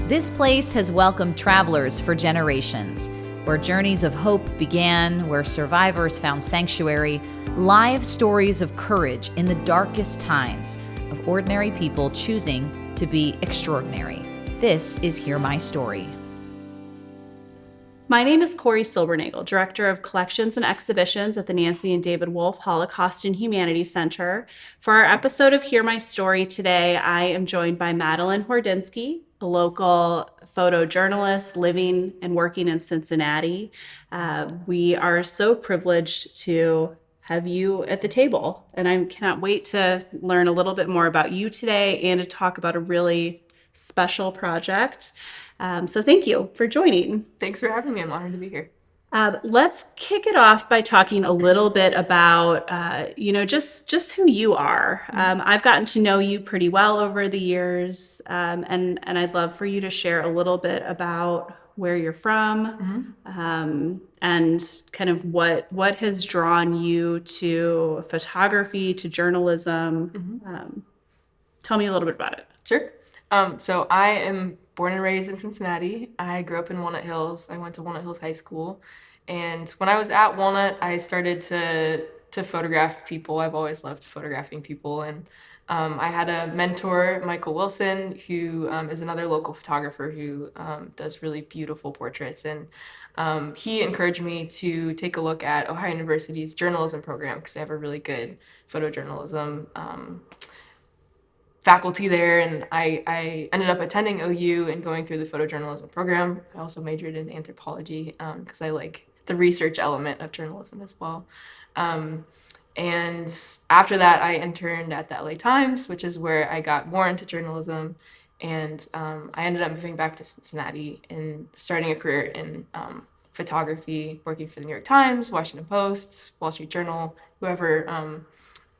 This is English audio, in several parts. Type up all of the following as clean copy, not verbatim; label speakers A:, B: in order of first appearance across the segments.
A: This place has welcomed travelers for generations, where journeys of hope began, where survivors found sanctuary, live stories of courage in the darkest times, of ordinary people choosing to be extraordinary. This is Hear My Story.
B: My name is Cori Silbernagel, Director of Collections and Exhibitions at the Nancy and David Wolfe Holocaust and Humanities Center. For our episode of Hear My Story today, I am joined by Madeleine Hordinski, a local photojournalist living and working in Cincinnati. We are so privileged to have you at the table, and I cannot wait to learn a little bit more about you today and to talk about a really special project. So thank you for joining.
C: Thanks for having me. I'm honored to be here.
B: Let's kick it off by talking a little bit about, just who you are. I've gotten to know you pretty well over the years, and I'd love for you to share a little bit about where you're from, and kind of what has drawn you to photography, to journalism. Tell me a little bit about it.
C: Sure. So I am born and raised in Cincinnati. I grew up in Walnut Hills. I went to Walnut Hills High School. And when I was at Walnut, I started to photograph people. I've always loved photographing people. And I had a mentor, Michael Wilson, who is another local photographer who does really beautiful portraits. And he encouraged me to take a look at Ohio University's journalism program because they have a really good photojournalism faculty there, and I ended up attending OU and going through the photojournalism program. I also majored in anthropology because I like the research element of journalism as well. And after that, I interned at the LA Times, which is where I got more into journalism. And I ended up moving back to Cincinnati and starting a career in photography, working for the New York Times, Washington Post, Wall Street Journal, whoever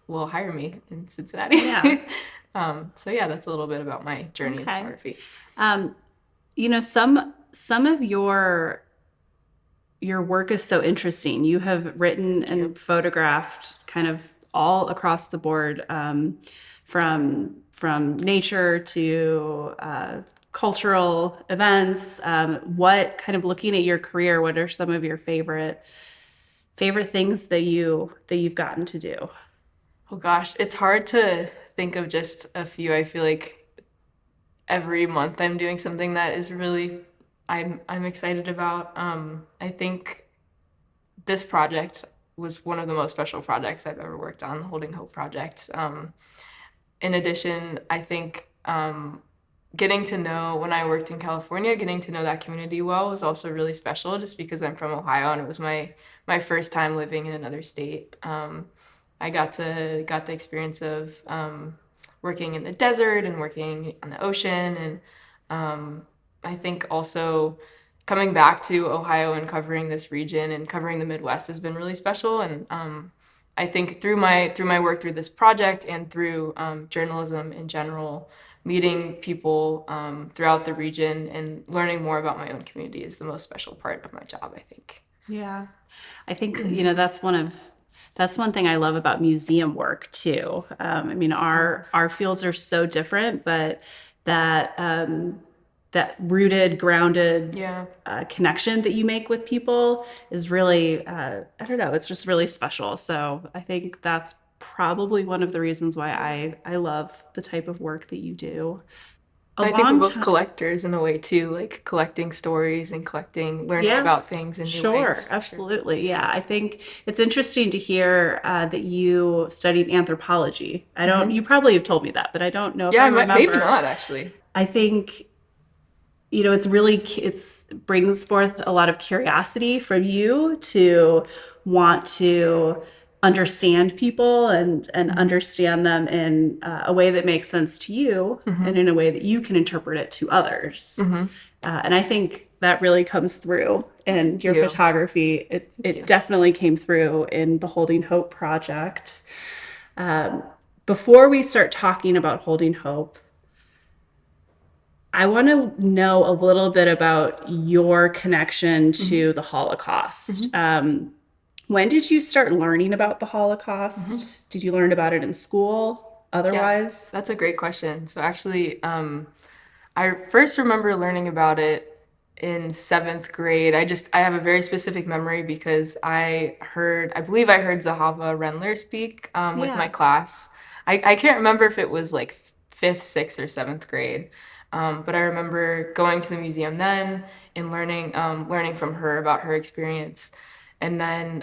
C: will hire me in Cincinnati.
B: Yeah.
C: So yeah, that's a little bit about my journey in photography.
B: Some of your work is so interesting. You have written and photographed kind of all across the board, from nature to cultural events. What kind of looking at your career, what are some of your favorite things that you've gotten to do?
C: Oh gosh, it's hard to think of just a few. I feel like every month I'm doing something that is really I'm excited about. I think this project was one of the most special projects I've ever worked on, the Holding Hope project. In addition, I think getting to know, when I worked in California, getting to know that community well was also really special just because I'm from Ohio and it was my first time living in another state. I got the experience of working in the desert and working on the ocean, and I think also coming back to Ohio and covering this region and covering the Midwest has been really special. And I think through my work through this project and through journalism in general, meeting people throughout the region and learning more about my own community is the most special part of my job, I think.
B: Yeah, I think that's one thing I love about museum work too. Our fields are so different, but that rooted, grounded connection that you make with people is really, I don't know, it's just really special. So I think that's probably one of the reasons why I love the type of work that you do.
C: I think we're both collectors in a way too, like collecting stories and learning about things in new ways.
B: Sure, absolutely. Sure. Yeah, I think it's interesting to hear that you studied anthropology. You probably have told me that, but I don't know if I remember.
C: Maybe not actually.
B: I think, it brings forth a lot of curiosity from you to want to understand people and understand them in a way that makes sense to you and in a way that you can interpret it to others. And I think that really comes through in your photography. It definitely came through in the Holding Hope project. Before we start talking about Holding Hope, I want to know a little bit about your connection to the Holocaust. When did you start learning about the Holocaust? Did you learn about it in school? Otherwise?
C: Yeah, that's a great question. So actually, I first remember learning about it in seventh grade. I have a very specific memory because I believe I heard Zahava Rendler speak with my
B: Yeah.
C: class. I can't remember if it was like fifth, sixth, or seventh grade. But I remember going to the museum then and learning from her about her experience. And then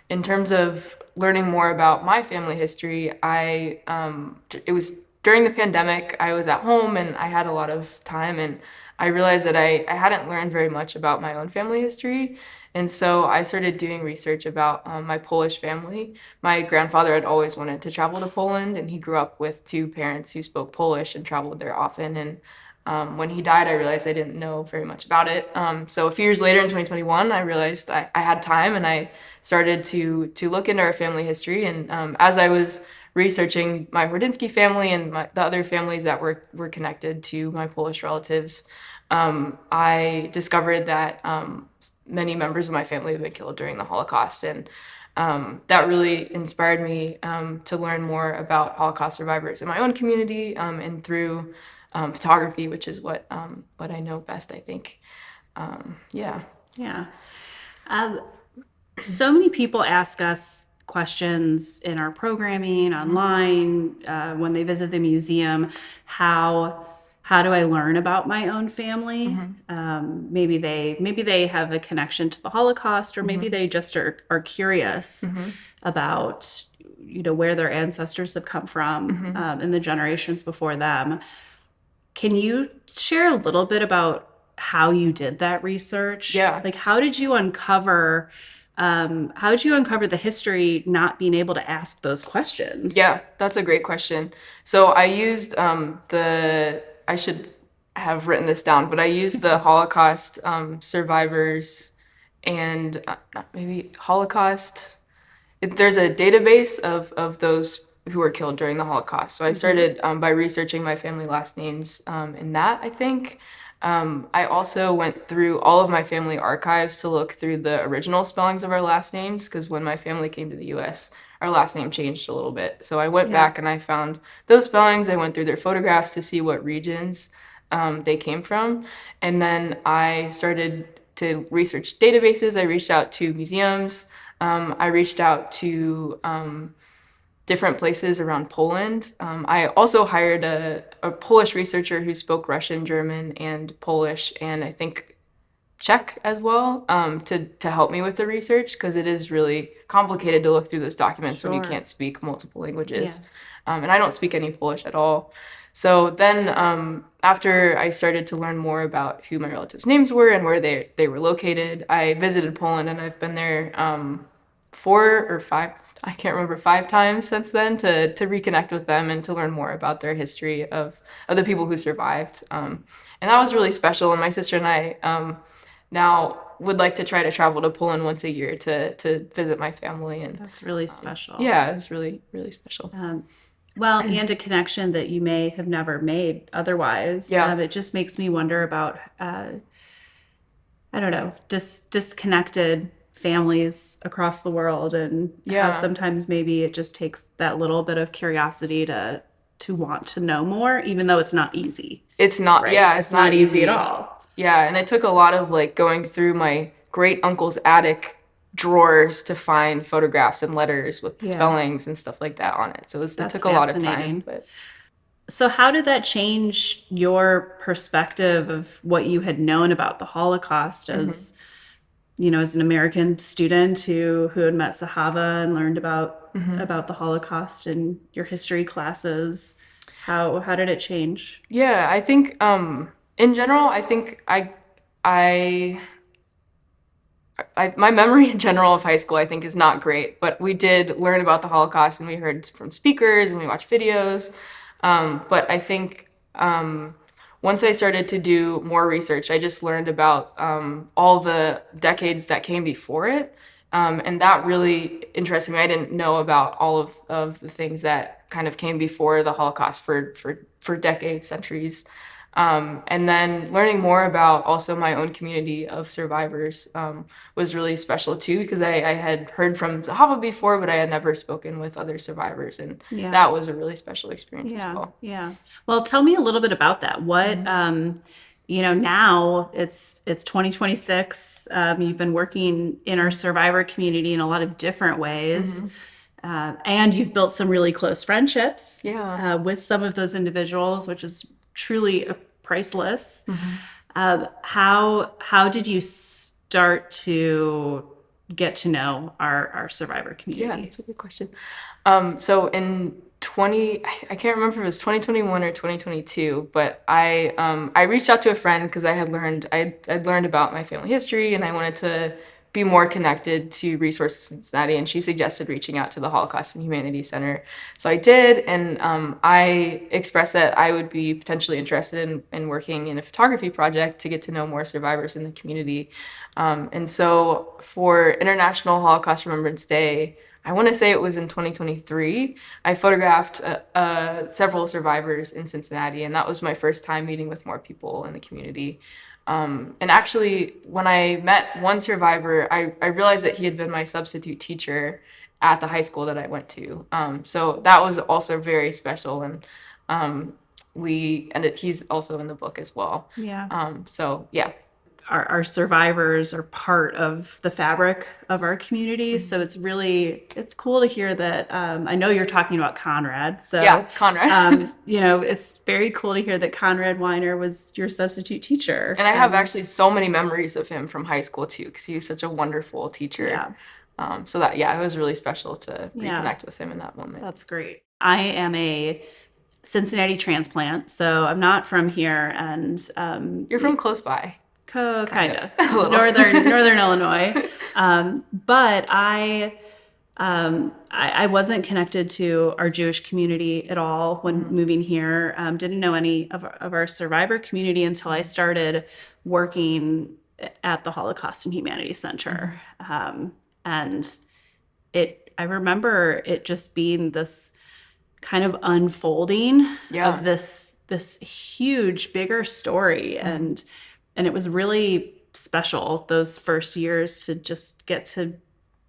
C: in terms of learning more about my family history, it was during the pandemic. I was at home and I had a lot of time, and I realized that I hadn't learned very much about my own family history. And so I started doing research about my Polish family. My grandfather had always wanted to travel to Poland, and he grew up with two parents who spoke Polish and traveled there often. And when he died, I realized I didn't know very much about it. So a few years later in 2021, I realized I had time, and I started to look into our family history. And as I was researching my Hordinski family and the other families that were connected to my Polish relatives, I discovered that many members of my family have been killed during the Holocaust. And that really inspired me to learn more about Holocaust survivors in my own community and through photography, which is what I know best, I think. Yeah.
B: Yeah. So many people ask us questions in our programming online when they visit the museum. How do I learn about my own family? Maybe they have a connection to the Holocaust, or maybe they just are curious about where their ancestors have come from in the generations before them. Can you share a little bit about how you did that research?
C: Yeah.
B: Like, how did you uncover the history not being able to ask those questions?
C: Yeah, that's a great question. So I used I should have written this down, but I used the Holocaust survivors and maybe Holocaust. There's a database of those who were killed during the Holocaust. So I started by researching my family last names in that, I think. I also went through all of my family archives to look through the original spellings of our last names, because when my family came to the US, our last name changed a little bit. So I went back and I found those spellings. I went through their photographs to see what regions they came from. And then I started to research databases. I reached out to museums. I reached out to different places around Poland. I also hired a Polish researcher who spoke Russian, German, and Polish, and I think Czech as well, to help me with the research, because it is really complicated to look through those documents when you can't speak multiple languages. And I don't speak any Polish at all. So then after I started to learn more about who my relatives' names were and where they were located, I visited Poland, and I've been there 4 or 5, I can't remember, 5 times since then to reconnect with them and to learn more about their history of the people who survived. And that was really special. And my sister and I now would like to try to travel to Poland once a year to visit my family. And
B: That's really special.
C: yeah, it was really, really special.
B: Well, and a connection that you may have never made otherwise.
C: Yeah.
B: It just makes me wonder about, I don't know, disconnected families across the world, and
C: Yeah.
B: how sometimes maybe it just takes that little bit of curiosity to want to know more, even though it's not easy.
C: It's not,
B: Right?
C: yeah,
B: It's not easy at all.
C: Yeah, and it took a lot of like going through my great uncle's attic drawers to find photographs and letters with spellings and stuff like that on it. So it
B: That's
C: took a lot of
B: fascinating.
C: time. But
B: So how did that change your perspective of what you had known about the Holocaust as, as an American student who had met Sahava and learned about the Holocaust in your history classes? How did it change?
C: yeah, I think in general, I think my memory in general of high school, I think, is not great, but we did learn about the Holocaust, and we heard from speakers and we watched videos. But I think once I started to do more research, I just learned about all the decades that came before it. And that really interested me. I didn't know about all of the things that kind of came before the Holocaust for decades, centuries. And then learning more about also my own community of survivors was really special too, because I had heard from Zahava before, but I had never spoken with other survivors, and
B: Yeah.
C: that was a really special experience as
B: Yeah.
C: well.
B: Yeah. Well, tell me a little bit about that. What, now it's 2026. You've been working in our survivor community in a lot of different ways. And you've built some really close friendships
C: Yeah.
B: with some of those individuals, which is truly priceless. How did you start to get to know our survivor
C: Yeah,
B: community?
C: that's a good question. So in I can't remember if it was 2021 or 2022, but I reached out to a friend because I'd learned about my family history and I wanted to be more connected to Resources Cincinnati, and she suggested reaching out to the Holocaust and Humanities Center. So I did, and I expressed that I would be potentially interested in working in a photography project to get to know more survivors in the community. And so for International Holocaust Remembrance Day, I want to say it was in 2023, I photographed several survivors in Cincinnati, and that was my first time meeting with more people in the community. And actually, when I met one survivor, I realized that he had been my substitute teacher at the high school that I went to. So that was also very special, and he's also in the book as well.
B: Yeah.
C: So yeah.
B: Our survivors are part of the fabric of our community. So it's cool to hear that. I know you're talking about Conrad. So
C: Yeah, Conrad.
B: it's very cool to hear that Conrad Weiner was your substitute teacher.
C: And I have actually so many memories of him from high school too, because he was such a wonderful teacher.
B: Yeah.
C: So that, it was really special to reconnect with him in that moment.
B: That's great. I am a Cincinnati transplant, so I'm not from here, and
C: You're from close by.
B: Kind of northern Illinois, but I wasn't connected to our Jewish community at all when moving here. Didn't know any of our survivor community until I started working at the Holocaust and Humanities Center, and I remember it just being this kind of unfolding of this huge, bigger story, and it was really special those first years to just get to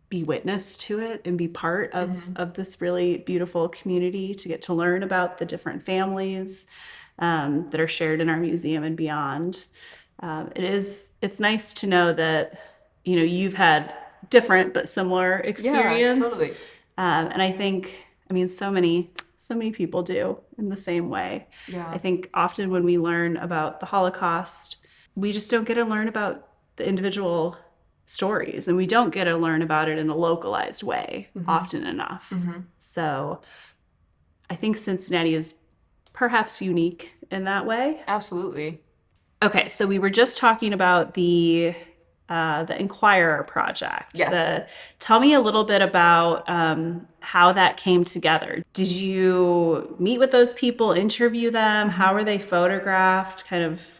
B: be witness to it and be part of this really beautiful community, to get to learn about the different families that are shared in our museum and beyond. It's nice to know that, you've had different but similar experience.
C: Yeah, totally.
B: And I think, so many people do in the same way.
C: Yeah.
B: I think often when we learn about the Holocaust, we just don't get to learn about the individual stories, and we don't get to learn about it in a localized way often enough. So I think Cincinnati is perhaps unique in that way.
C: Absolutely.
B: Okay, so we were just talking about the Inquirer project.
C: Yes.
B: Tell me a little bit about how that came together. Did you meet with those people, interview them? How were they photographed? Kind of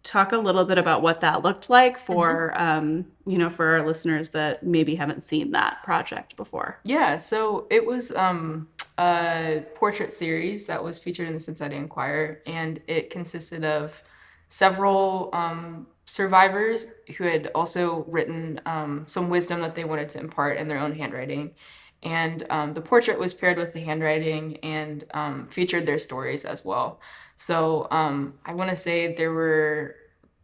B: talk a little bit about what that looked like for for our listeners that maybe haven't seen that project before.
C: Yeah, so it was a portrait series that was featured in the Cincinnati Enquirer, and it consisted of several survivors who had also written some wisdom that they wanted to impart in their own handwriting. And the portrait was paired with the handwriting and featured their stories as well. So I want to say there were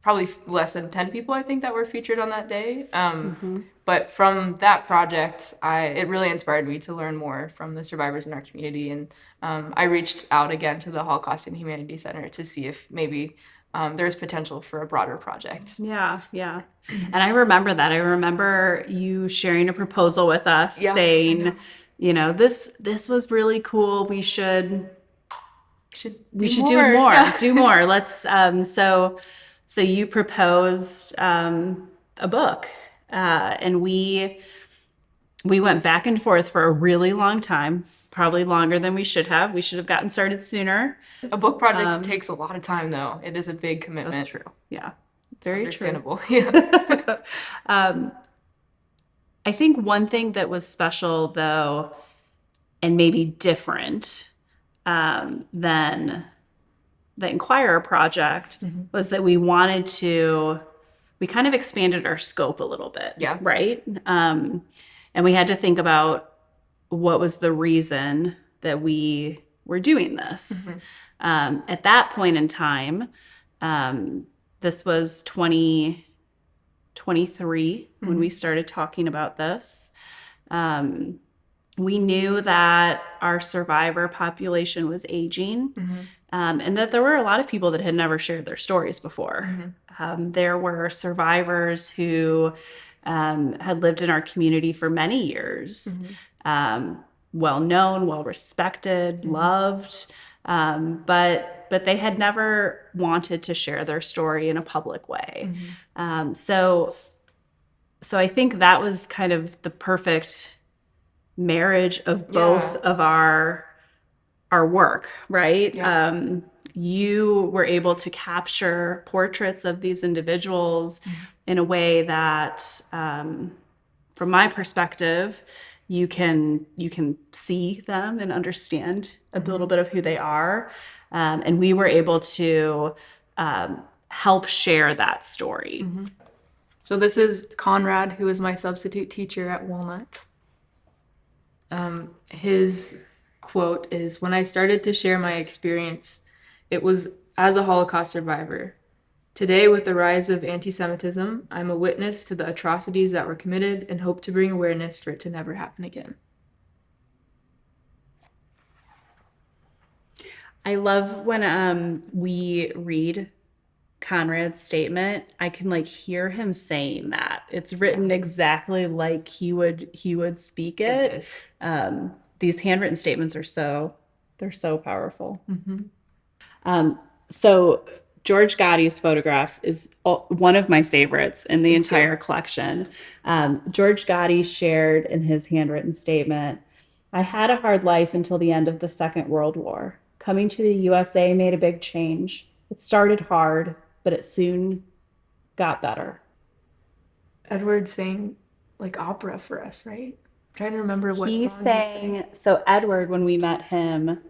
C: probably less than 10 people, I think, that were featured on that day. But from that project, it really inspired me to learn more from the survivors in our community. And I reached out again to the Holocaust and Humanities Center to see if maybe there's potential for a broader project.
B: Yeah. And I remember that. I remember you sharing a proposal with us saying, this was really cool. We should do more. Do more. Let's so you proposed a book, and we went back and forth for a really long time, probably longer than we should have. We should have gotten started sooner.
C: A book project takes a lot of time, though. It is a big commitment.
B: That's true. Yeah, very
C: understandable.
B: True. Yeah. I think one thing that was special, though, and maybe different than the Inquirer project was that we kind of expanded our scope a little bit.
C: Yeah.
B: Right. And we had to think about what was the reason that we were doing this. At that point in time, this was 2023 when we started talking about this. We knew that our survivor population was aging, and that there were a lot of people that had never shared their stories before. There were survivors who had lived in our community for many years, well known, well respected, loved, but they had never wanted to share their story in a public way. So I think that was kind of the perfect marriage of both of our work, right? You were able to capture portraits of these individuals in a way that, from my perspective, you can see them and understand a little bit of who they are. And we were able to help share that story.
C: So this is Conrad, who is my substitute teacher at Walnut. His quote is, "When I started to share my experience, it was as a Holocaust survivor. Today, with the rise of anti-Semitism, I'm a witness to the atrocities that were committed and hope to bring awareness for it to never happen again."
B: I love when we read Conrad's statement. I can hear him saying that. It's written exactly like he would speak it.
C: It is.
B: These handwritten statements are they're so powerful. So George Gotti's photograph is one of my favorites in the entire collection. George Gotti shared in his handwritten statement, "I had a hard life until the end of the Second World War. Coming to the USA made a big change. It started hard, but it soon got better."
C: Edward sang opera for us, right? I'm trying to remember what
B: He
C: song
B: sang. So Edward, when we met him,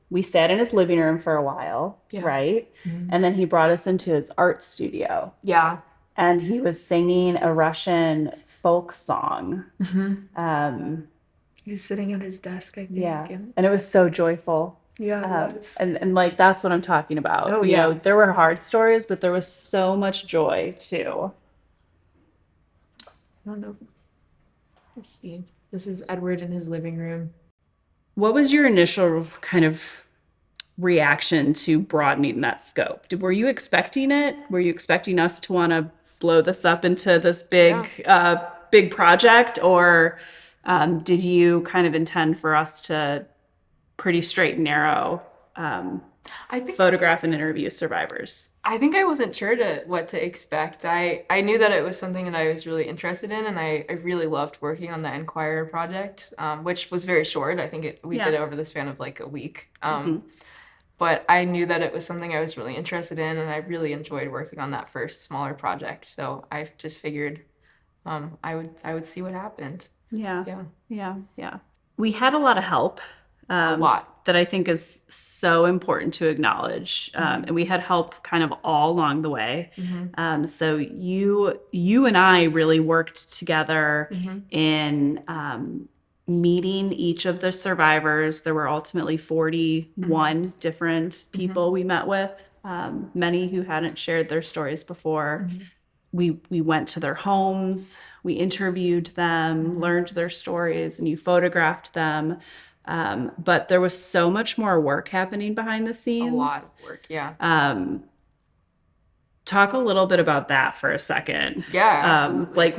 B: we sat in his living room for a while, right? And then he brought us into his art studio.
C: Yeah.
B: And he was singing a Russian folk song.
C: He was sitting at his desk, I think.
B: Yeah. And it was so joyful.
C: Yeah, it was.
B: And that's what I'm talking about.
C: Oh,
B: you know, there were hard stories, but there was so much joy too.
C: I don't know. Let's see. This is Edward in his living room.
B: What was your initial kind of reaction to broadening that scope? Were you expecting it? Were you expecting us to want to blow this up into this big project, or did you kind of intend for us to pretty straight and narrow photograph and interview survivors?
C: I think I wasn't sure what to expect. I knew that it was something that I was really interested in, and I really loved working on the Inquirer project, which was very short. I think we did it over the span of a week. But I knew that it was something I was really interested in, and I really enjoyed working on that first smaller project. So I just figured I would see what happened.
B: Yeah. We had a lot of help.
C: A lot.
B: That I think is so important to acknowledge. And we had help kind of all along the way. So you and I really worked together in meeting each of the survivors. There were ultimately 41 different people we met with, many who hadn't shared their stories before. We went to their homes, we interviewed them, learned their stories, and you photographed them. But there was so much more work happening behind the scenes.
C: A lot of work, yeah.
B: Talk a little bit about that for a second.
C: Yeah, absolutely.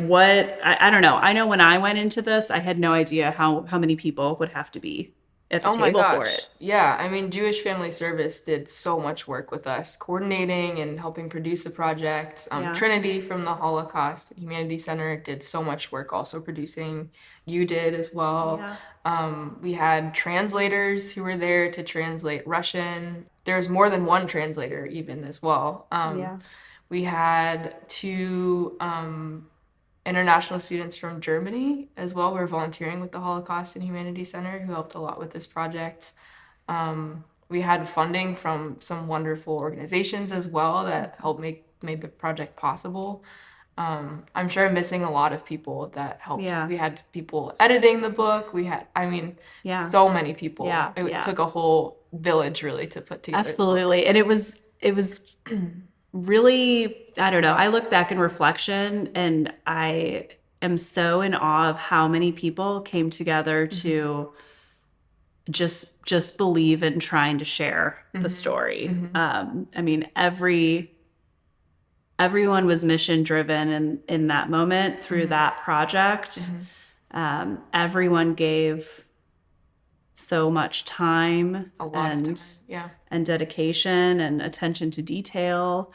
B: I don't know. I know when I went into this, I had no idea how many people would have to be at the table for it.
C: Yeah, I mean, Jewish Family Service did so much work with us, coordinating and helping produce the project. Trinity from the Holocaust Humanity Center did so much work also producing. You did as well. We had translators who were there to translate Russian. There was more than one translator even as well. We had two international students from Germany as well who were volunteering with the Holocaust and Humanity Center, who helped a lot with this project. we had funding from some wonderful organizations as well that helped made the project possible. I'm sure I'm missing a lot of people that helped.
B: Yeah.
C: We had people editing the book. We had, I mean, so many people.
B: Yeah,
C: It took a whole village really to put together.
B: Absolutely. And it was really, I don't know. I look back in reflection and I am so in awe of how many people came together to just believe in trying to share the story. I mean, everyone was mission driven in that moment through that project. Everyone gave so much time and dedication and attention to detail.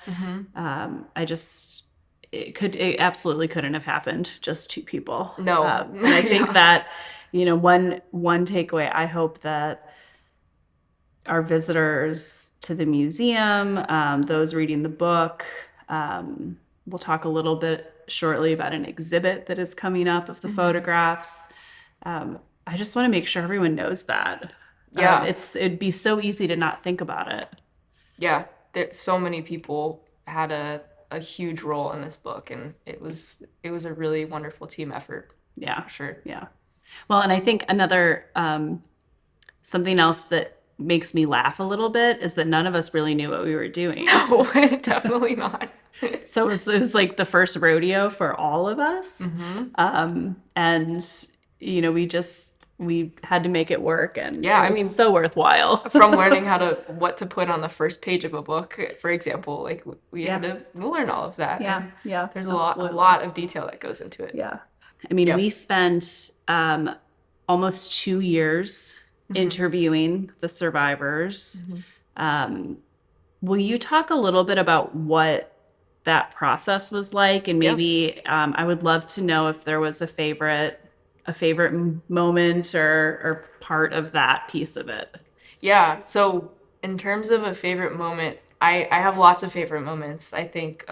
B: It absolutely couldn't have happened just two people.
C: No.
B: And I think that, one takeaway, I hope that our visitors to the museum, those reading the book, we'll talk a little bit shortly about an exhibit that is coming up of the photographs. I just want to make sure everyone knows that. It'd be so easy to not think about it.
C: Yeah, so many people had a huge role in this book, and it was a really wonderful team effort.
B: Yeah,
C: for sure.
B: Yeah. Well, and I think another something else that makes me laugh a little bit is that none of us really knew what we were doing.
C: No, definitely not.
B: So it was like the first rodeo for all of us. And we had to make it work, and it was so worthwhile.
C: From learning what to put on the first page of a book, for example, like we had to learn all of that.
B: Yeah.
C: There's a lot of detail that goes into it.
B: Yeah. I mean, we spent almost 2 years interviewing the survivors. Will you talk a little bit about what that process was like? And maybe I would love to know if there was a favorite moment or part of that piece of it.
C: Yeah. So in terms of a favorite moment, I have lots of favorite moments. I think,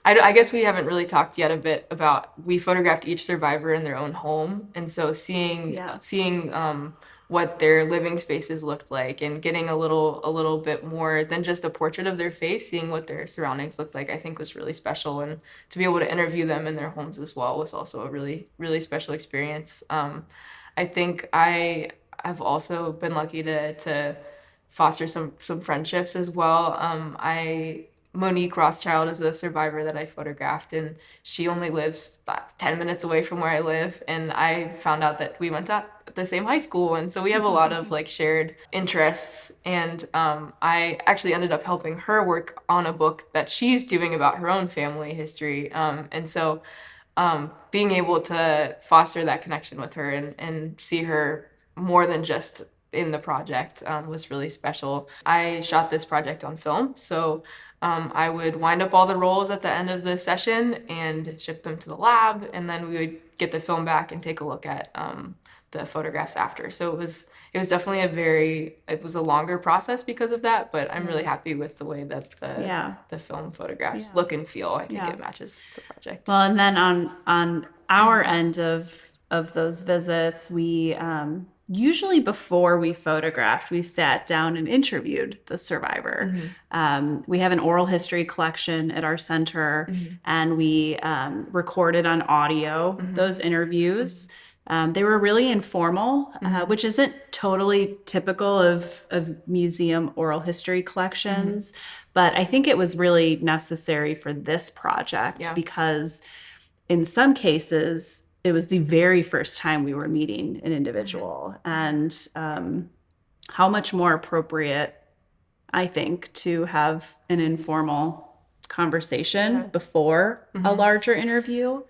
C: I guess we haven't really talked yet a bit about, we photographed each survivor in their own home. And so seeing what their living spaces looked like and getting a little bit more than just a portrait of their face, seeing what their surroundings looked like, I think was really special. And to be able to interview them in their homes as well was also a really, really special experience. I think I have also been lucky to foster some friendships as well. Monique Rothschild is a survivor that I photographed, and she only lives about 10 minutes away from where I live. And I found out that we went to the same high school, and so we have a lot of shared interests. And I actually ended up helping her work on a book that she's doing about her own family history. And so being able to foster that connection with her and see her more than just in the project was really special. I shot this project on film, so I would wind up all the rolls at the end of the session and ship them to the lab, and then we would get the film back and take a look at the photographs after. So it was definitely it was a longer process because of that, but I'm really happy with the way that the film photographs look and feel. I think it matches the project.
B: Well, and then on our end of those visits, we usually before we photographed, we sat down and interviewed the survivor. We have an oral history collection at our center, and we recorded on audio those interviews. They were really informal, which isn't totally typical of museum oral history collections, but I think it was really necessary for this project because in some cases, it was the very first time we were meeting an individual, and how much more appropriate, I think, to have an informal conversation before a larger interview.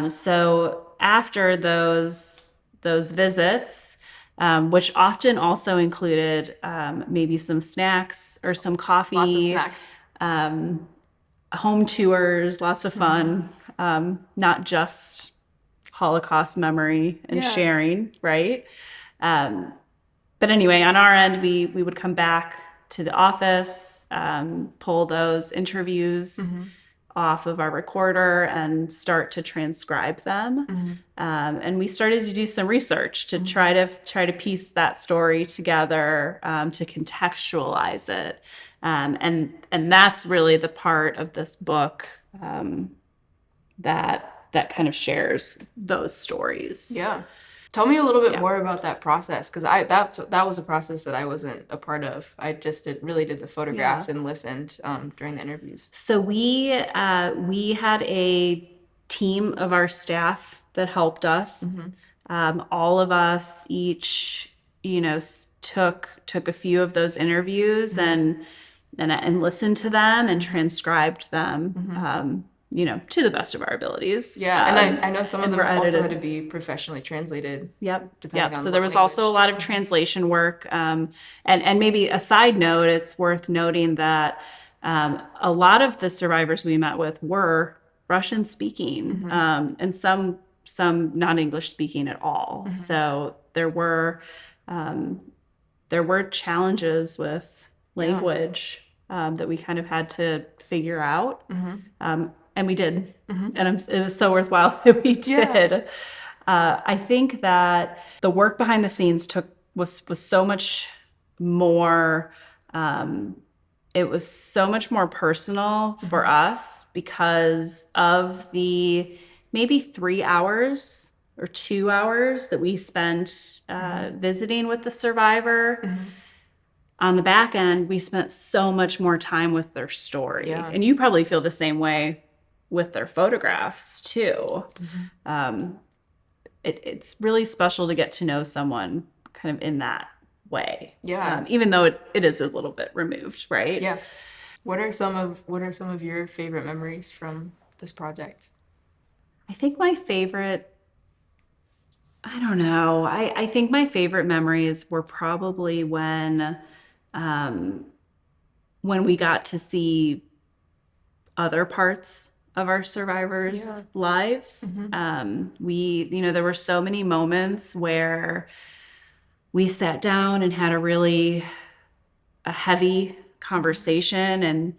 B: So after those visits, which often also included maybe some snacks or some coffee,
C: lots of snacks,
B: home tours, lots of fun, not just Holocaust memory and sharing, right? But anyway, on our end, we would come back to the office, pull those interviews off of our recorder and start to transcribe them. And we started to do some research to try to piece that story together, to contextualize it. And that's really the part of this book that kind of shares those stories.
C: Yeah. Tell me a little bit more about that process, because that was a process that I wasn't a part of. I just really did the photographs and listened during the interviews.
B: So we had a team of our staff that helped us. All of us each, took a few of those interviews and listened to them and transcribed them. To the best of our abilities.
C: Yeah, and I know some of them also had to be professionally translated.
B: Yep. So there was also a lot of translation work. And maybe a side note, it's worth noting that a lot of the survivors we met with were Russian speaking, and some not English speaking at all. So there were challenges with language that we kind of had to figure out. And we did. And it was so worthwhile that we did. I think that the work behind the scenes was so much more, it was so much more personal for us because of the maybe 3 hours or 2 hours that we spent visiting with the survivor. On the back end, we spent so much more time with their story. And you probably feel the same way with their photographs too. It's really special to get to know someone kind of in that way. Even though it is a little bit removed, right?
C: Yeah. What are some of your favorite memories from this project?
B: I think my favorite, I don't know. I think my favorite memories were probably when we got to see other parts of our survivors' lives. There were so many moments where we sat down and had a heavy conversation, and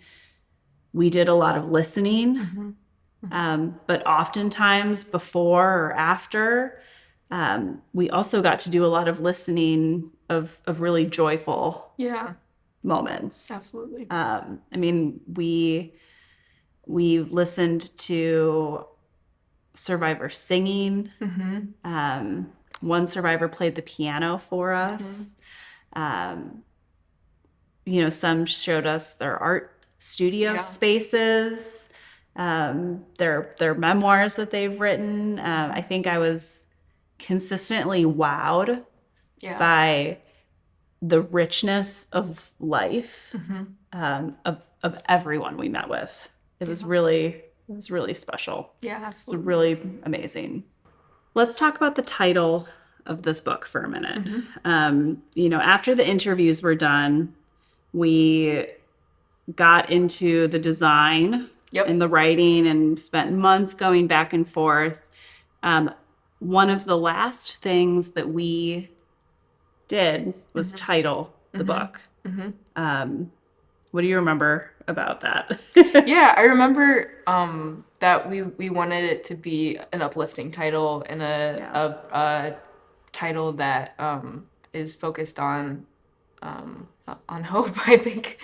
B: we did a lot of listening. But oftentimes before or after, we also got to do a lot of listening of really joyful moments.
C: Absolutely.
B: We listened to survivors singing. One survivor played the piano for us. Some showed us their art studio spaces, their memoirs that they've written. I think I was consistently wowed by the richness of life of everyone we met with. It was really special.
C: Yeah, absolutely.
B: It was really amazing. Let's talk about the title of this book for a minute. After the interviews were done, we got into the design and the writing and spent months going back and forth. One of the last things that we did was title the book. What do you remember about that?
C: Yeah, I remember that we wanted it to be an uplifting title and a title that is focused on hope, I think.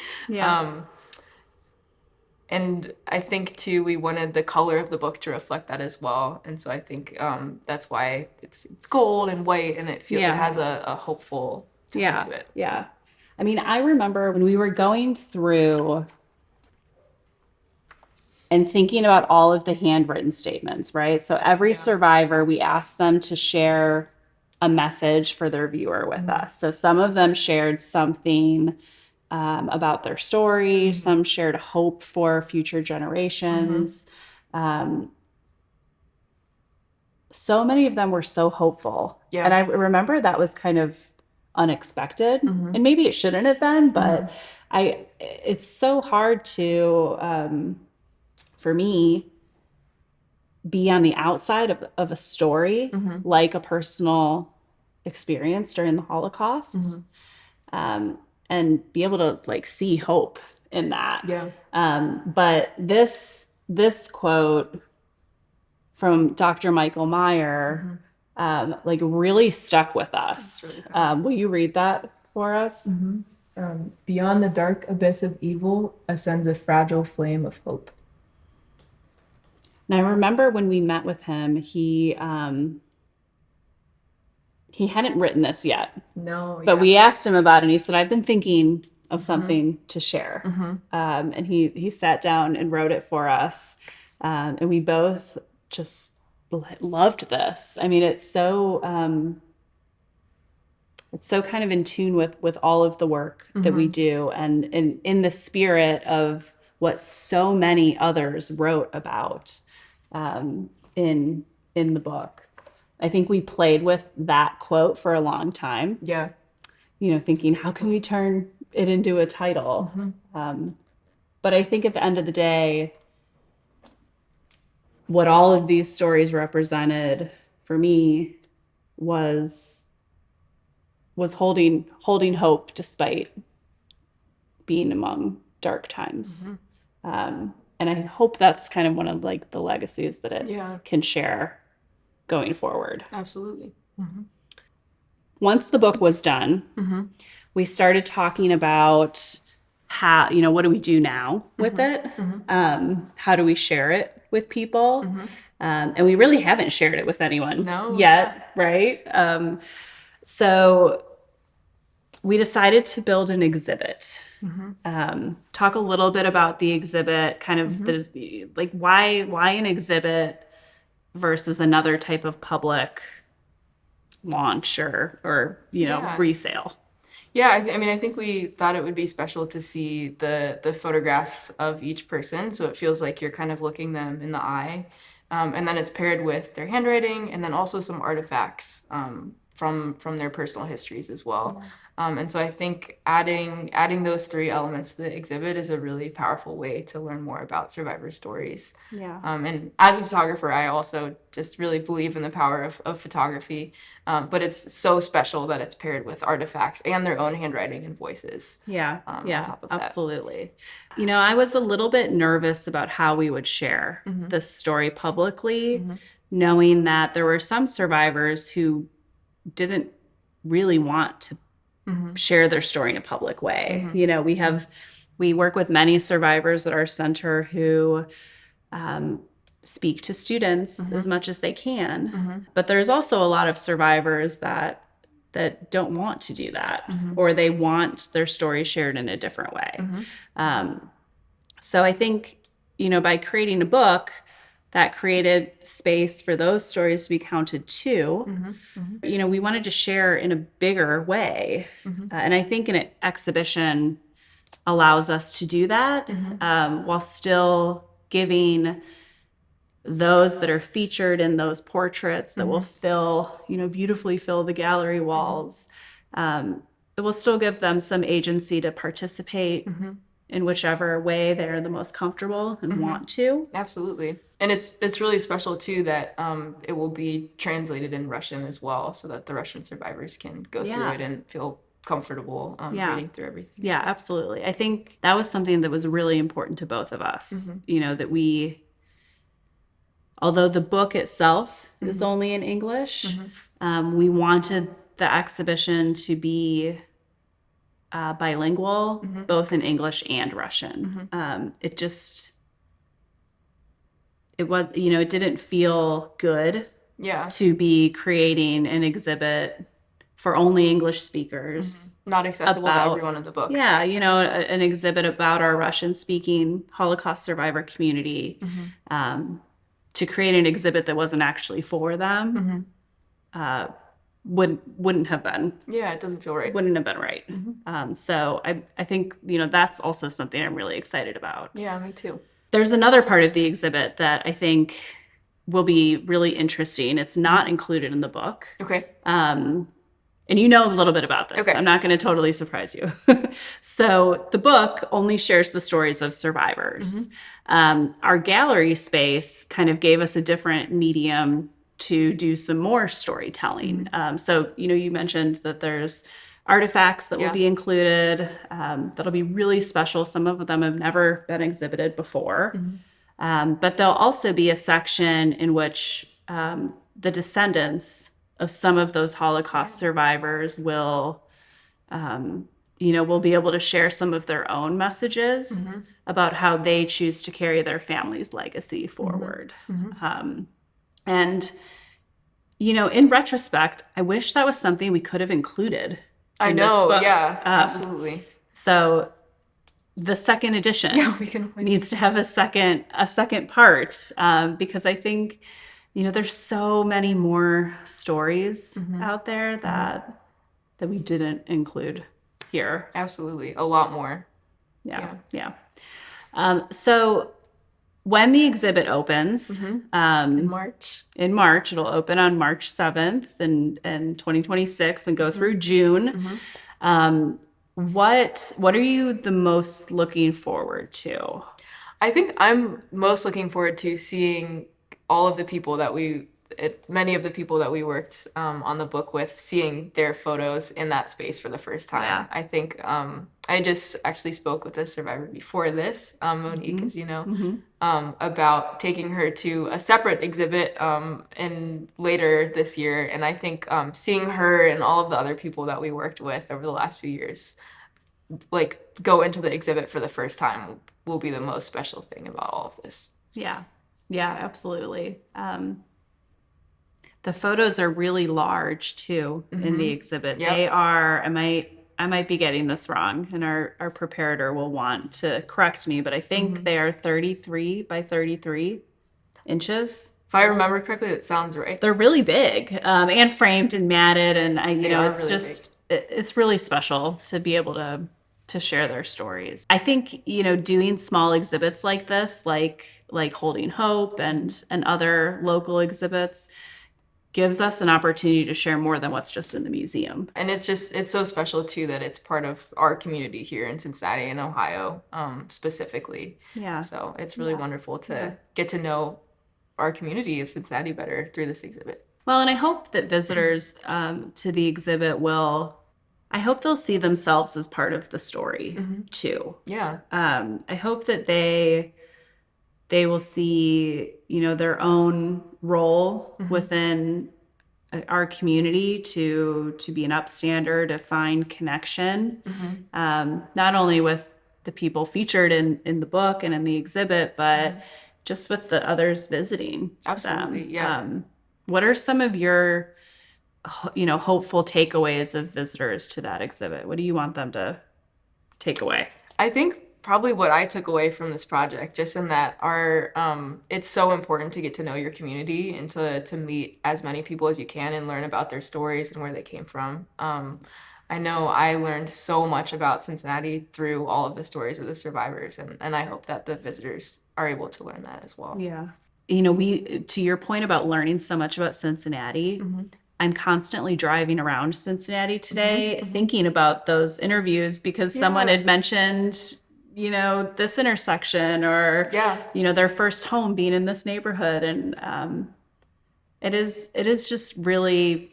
C: And I think too we wanted the color of the book to reflect that as well. And so I think that's why it's gold and white, and it has a hopeful tone to it.
B: Yeah. I mean, I remember when we were going through and thinking about all of the handwritten statements, right? So every survivor, we asked them to share a message for their viewer with us. So some of them shared something about their story. Some shared hope for future generations. So many of them were so hopeful. And I remember that was kind of unexpected, and maybe it shouldn't have been, but it's so hard to for me be on the outside of a story like a personal experience during the Holocaust, and be able to see hope in that. But this this quote from Dr. Michael Meyer, like really stuck with us.
C: That's really powerful.
B: Will you read that for us?
C: Beyond the dark abyss of evil ascends a fragile flame of hope.
B: And I remember when we met with him, he hadn't written this yet,
C: No,
B: but
C: yeah.
B: we asked him about it, and he said, "I've been thinking of something to share." And he sat down and wrote it for us, and we both just loved this. I mean, it's so kind of in tune with all of the work that we do, and in the spirit of what so many others wrote about in the book. I think we played with that quote for a long time.
C: Yeah.
B: Thinking, how can we turn it into a title? But I think at the end of the day, what all of these stories represented for me was holding hope despite being among dark times. And I hope that's kind of one of like the legacies that it can share going forward.
C: Absolutely.
B: Once the book was done, we started talking about how, what do we do now with it? How do we share it with people? And we really haven't shared it with anyone yet, right? So we decided to build an exhibit. Talk a little bit about the exhibit, kind of like why an exhibit versus another type of public launch or resale.
C: Yeah, I think we thought it would be special to see the photographs of each person, so it feels like you're kind of looking them in the eye, and then it's paired with their handwriting, and then also some artifacts from their personal histories as well. And so I think adding those three elements to the exhibit is a really powerful way to learn more about survivor stories.
B: Yeah.
C: And as a photographer, I also just really believe in the power of photography. But it's so special that it's paired with artifacts and their own handwriting and voices.
B: Yeah.
C: On top of that.
B: Absolutely. I was a little bit nervous about how we would share this story publicly, knowing that there were some survivors who didn't really want to share their story in a public way. We work with many survivors at our center who speak to students as much as they can. But there's also a lot of survivors that don't want to do that, or they want their story shared in a different way. So I think, by creating a book, that created space for those stories to be counted too. We wanted to share in a bigger way. And I think an exhibition allows us to do that while still giving those that are featured in those portraits that will beautifully fill the gallery walls. It will still give them some agency to participate in whichever way they're the most comfortable and want to.
C: Absolutely. And it's really special too that it will be translated in Russian as well, so that the Russian survivors can go through it and feel comfortable reading through everything.
B: Yeah, absolutely. I think that was something that was really important to both of us, that we, although the book itself is only in English, we wanted the exhibition to be bilingual, both in English and Russian. It didn't feel good to be creating an exhibit for only English speakers.
C: Not accessible to everyone in the book.
B: Yeah, an exhibit about our Russian-speaking Holocaust survivor community. To create an exhibit that wasn't actually for them wouldn't have been.
C: Yeah, it doesn't feel right.
B: Wouldn't have been right. So I think, that's also something I'm really excited about.
C: Yeah, me too.
B: There's another part of the exhibit that I think will be really interesting. It's not included in the book.
C: Okay.
B: And you know a little bit about this.
C: Okay.
B: I'm not going to totally surprise you. So the book only shares the stories of survivors. Our gallery space kind of gave us a different medium to do some more storytelling. So, you mentioned that there's artifacts that will be included that'll be really special. Some of them have never been exhibited before. But there'll also be a section in which the descendants of some of those Holocaust survivors will, will be able to share some of their own messages about how they choose to carry their family's legacy forward. And, in retrospect, I wish that was something we could have included
C: I
B: in this
C: know,
B: book.
C: yeah, absolutely.
B: So the second edition
C: we
B: needs to have a second part, because I think, there's so many more stories out there that we didn't include here.
C: Absolutely, a lot more.
B: Yeah. So when the exhibit opens,
C: In March.
B: It'll open on March 7th in 2026 and go through June. What are you the most looking forward to?
C: I think I'm most looking forward to seeing all of the people that many of the people that we worked on the book with, seeing their photos in that space for the first time.
B: Yeah.
C: I think I just actually spoke with a survivor before this, Monique, as you know, about taking her to a separate exhibit in later this year. And I think seeing her and all of the other people that we worked with over the last few years, like, go into the exhibit for the first time will be the most special thing about all of this.
B: Yeah, absolutely. The photos are really large too in the exhibit.
C: Yep.
B: They are, I might be getting this wrong, and our preparator will want to correct me, but I think they are 33 by 33 inches.
C: If I remember correctly, that sounds right.
B: They're really big, and framed and matted, and it's
C: really
B: just it's really special to be able to share their stories. I think, doing small exhibits like this, like Holding Hope and other local exhibits, gives us an opportunity to share more than what's just in the museum.
C: And it's so special too that it's part of our community here in Cincinnati and Ohio, specifically.
B: Yeah.
C: So it's really wonderful to get to know our community of Cincinnati better through this exhibit.
B: Well, and I hope that visitors to the exhibit I hope they'll see themselves as part of the story too.
C: Yeah.
B: I hope that they will see, their own role within our community to be an upstander, to find connection, not only with the people featured in the book and in the exhibit, but just with the others visiting.
C: Absolutely, yeah.
B: What are some of your, hopeful takeaways of visitors to that exhibit? What do you want them to take away?
C: I think probably what I took away from this project, just in that it's so important to get to know your community and to meet as many people as you can and learn about their stories and where they came from. I know I learned so much about Cincinnati through all of the stories of the survivors, and I hope that the visitors are able to learn that as well.
B: Yeah. To your point about learning so much about Cincinnati, I'm constantly driving around Cincinnati today thinking about those interviews because someone had mentioned, this intersection or, their first home being in this neighborhood. And it is just really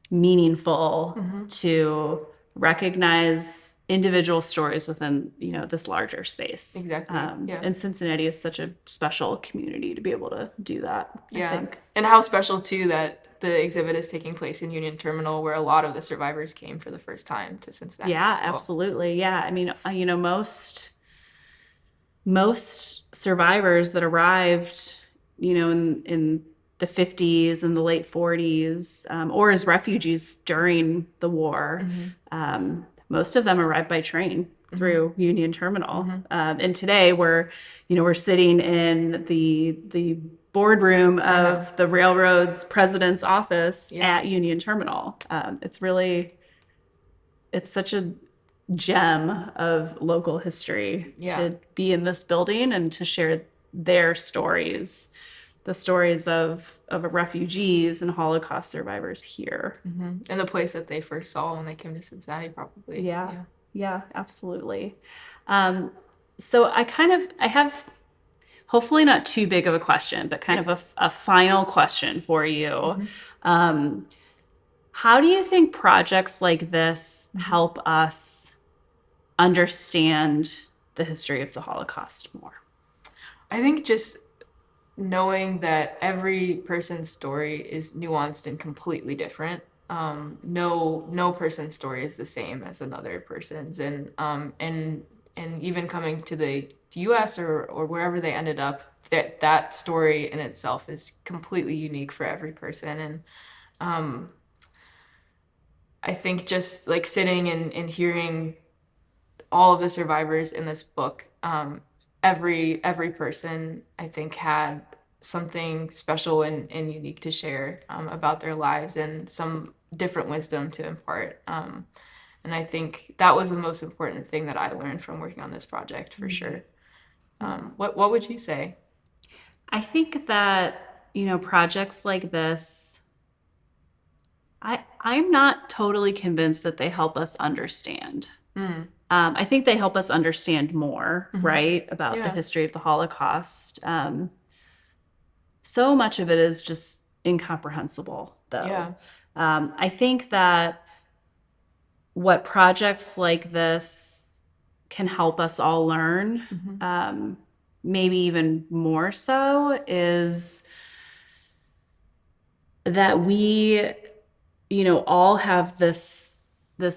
B: meaningful to recognize individual stories within, this larger space.
C: Exactly.
B: And Cincinnati is such a special community to be able to do that, I think.
C: And how special too that the exhibit is taking place in Union Terminal, where a lot of the survivors came for the first time to Cincinnati.
B: Yeah,
C: as well.
B: absolutely. Yeah. I mean, most survivors that arrived, in the 50s and the late 40s, or as refugees during the war, most of them arrived by train through Union Terminal. And today we're sitting in the boardroom of the railroad's president's office at Union Terminal. It's such a gem of local history to be in this building and to share their stories, the stories of refugees and Holocaust survivors here.
C: And the place that they first saw when they came to Cincinnati, probably.
B: Yeah, absolutely. So I have hopefully not too big of a question, but kind of a final question for you. How do you think projects like this help us understand the history of the Holocaust more?
C: I think just knowing that every person's story is nuanced and completely different. No person's story is the same as another person's, and even coming to the U.S. or wherever they ended up, that story in itself is completely unique for every person. And I think just like sitting and hearing all of the survivors in this book, every person I think had something special and unique to share about their lives and some different wisdom to impart. And I think that was the most important thing that I learned from working on this project for sure. What would you say?
B: I think that, projects like this, I'm not totally convinced that they help us understand. I think they help us understand more, right, about the history of the Holocaust. So much of it is just incomprehensible, though.
C: Yeah.
B: I think that what projects like this can help us all learn, maybe even more so, is that we, all have this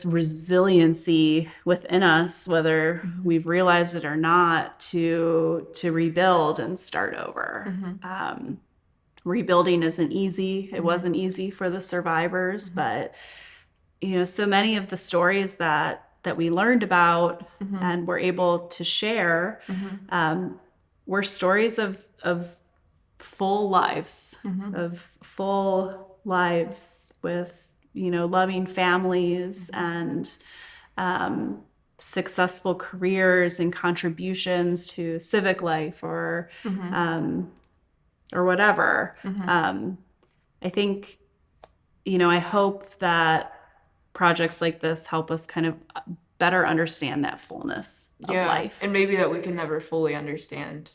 B: resiliency within us, whether we've realized it or not, to rebuild and start over. Rebuilding isn't easy. It wasn't easy for the survivors, but so many of the stories that we learned about and were able to share were stories of full lives, with loving families and successful careers and contributions to civic life or whatever. I think, I hope that projects like this help us kind of better understand that fullness of life.
C: And maybe that we can never fully understand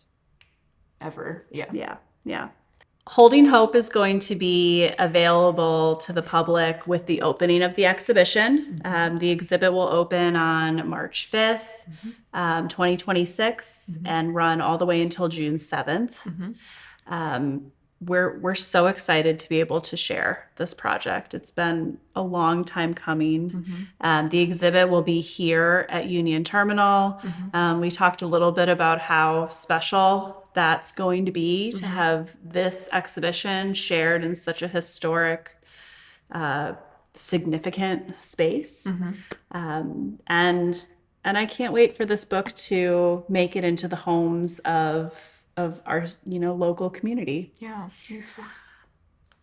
C: ever.
B: Yeah. Holding Hope is going to be available to the public with the opening of the exhibition. The exhibit will open on March 5th, 2026, and run all the way until June 7th. We're so excited to be able to share this project. It's been a long time coming. The exhibit will be here at Union Terminal. We talked a little bit about how special that's going to be to have this exhibition shared in such a historic, significant space. And I can't wait for this book to make it into the homes of our local community.
C: Yeah, me too.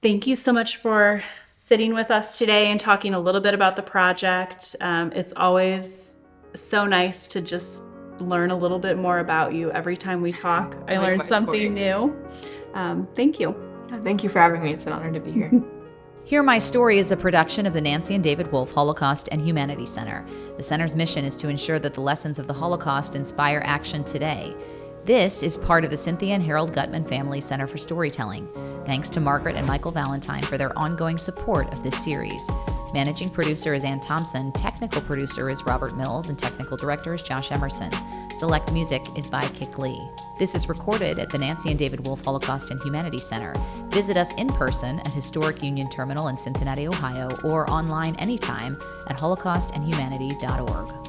B: Thank you so much for sitting with us today and talking a little bit about the project. It's always so nice to just learn a little bit more about you every time we talk. I learned something new. Thank you.
C: Thank you for having me. It's an honor to be here.
A: Hear My Story is a production of the Nancy and David Wolf Holocaust and Humanity Center. The center's mission is to ensure that the lessons of the Holocaust inspire action today. This is part of the Cynthia and Harold Gutman Family Center for Storytelling. Thanks to Margaret and Michael Valentine for their ongoing support of this series. Managing producer is Ann Thompson, technical producer is Robert Mills, and technical director is Josh Emerson. Select music is by Kik Lee. This is recorded at the Nancy and David Wolf Holocaust and Humanity Center. Visit us in person at Historic Union Terminal in Cincinnati, Ohio, or online anytime at holocaustandhumanity.org.